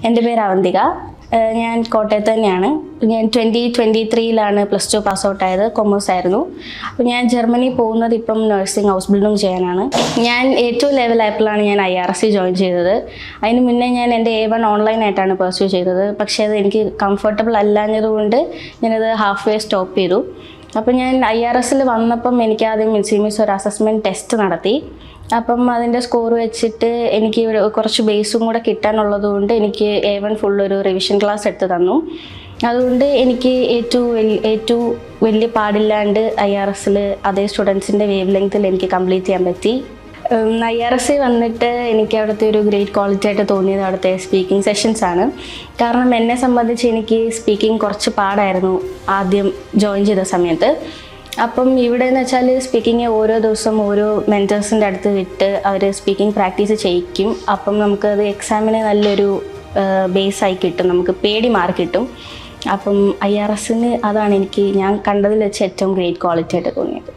എൻ്റെ പേര് അവന്തിക. ഞാൻ കോട്ടയത്ത് തന്നെയാണ്. ഞാൻ 2023 +2 പാസ് ഔട്ട് ആയത്. കൊമേഴ്സ് ആയിരുന്നു. അപ്പോൾ ഞാൻ ജർമ്മനി പോകുന്നത് ഇപ്പം നഴ്സിംഗ് ഹൗസ് ബിൽഡിംഗ് ചെയ്യാനാണ്. ഞാൻ A2 ലെവൽ ആയപ്പോഴാണ് ഞാൻ IRC ജോയിൻ ചെയ്തത്. അതിന് മുന്നേ ഞാൻ എൻ്റെ A1 ഓൺലൈനായിട്ടാണ് പെർസ്യൂ ചെയ്തത്. പക്ഷേ അത് എനിക്ക് കംഫർട്ടബിൾ അല്ലാഞ്ഞതുകൊണ്ട് ഞാനത് ഹാഫ് വേ സ്റ്റോപ്പ് ചെയ്തു. അപ്പോൾ ഞാൻ IRSൽ വന്നപ്പം എനിക്ക് ആദ്യം മിസ് ഒരു അസസ്മെൻറ്റ് ടെസ്റ്റ് നടത്തി. അപ്പം അതിൻ്റെ സ്കോർ വെച്ചിട്ട് എനിക്ക് കുറച്ച് ബേസും കൂടെ കിട്ടാനുള്ളത് കൊണ്ട് എനിക്ക് A1 ഫുൾ ഒരു റിവിഷൻ ക്ലാസ് എടുത്ത് തന്നു. അതുകൊണ്ട് എനിക്ക് A2 വലിയ പാടില്ലാണ്ട് IRSൽ അതേ സ്റ്റുഡൻസിൻ്റെ വേവ് ലെങ്ത്തിൽ എനിക്ക് കംപ്ലീറ്റ് ചെയ്യാൻ പറ്റി. IRS വന്നിട്ട് എനിക്ക് അവിടുത്തെ ഒരു ഗ്രേറ്റ് ക്വാളിറ്റി ആയിട്ട് തോന്നിയത് അവിടുത്തെ സ്പീക്കിംഗ് സെഷൻസ് ആണ്. കാരണം എന്നെ സംബന്ധിച്ച് എനിക്ക് സ്പീക്കിംഗ് കുറച്ച് പാടായിരുന്നു ആദ്യം ജോയിൻ ചെയ്ത സമയത്ത്. അപ്പം ഇവിടെ എന്ന് വെച്ചാൽ സ്പീക്കിങ് ഓരോ ദിവസം ഓരോ മെൻറ്റേഴ്സിൻ്റെ അടുത്ത് വിട്ട് അവർ സ്പീക്കിംഗ് പ്രാക്ടീസ് ചെയ്യിക്കും. അപ്പം നമുക്കത് എക്സാമിന് നല്ലൊരു ബേസായി കിട്ടും, നമുക്ക് പേടി മാർക്ക് കിട്ടും. അപ്പം IRSന് അതാണ് ഞാൻ കണ്ടതിൽ വെച്ച് ഏറ്റവും ഗ്രേറ്റ് ക്വാളിറ്റി ആയിട്ട് തോന്നിയത്.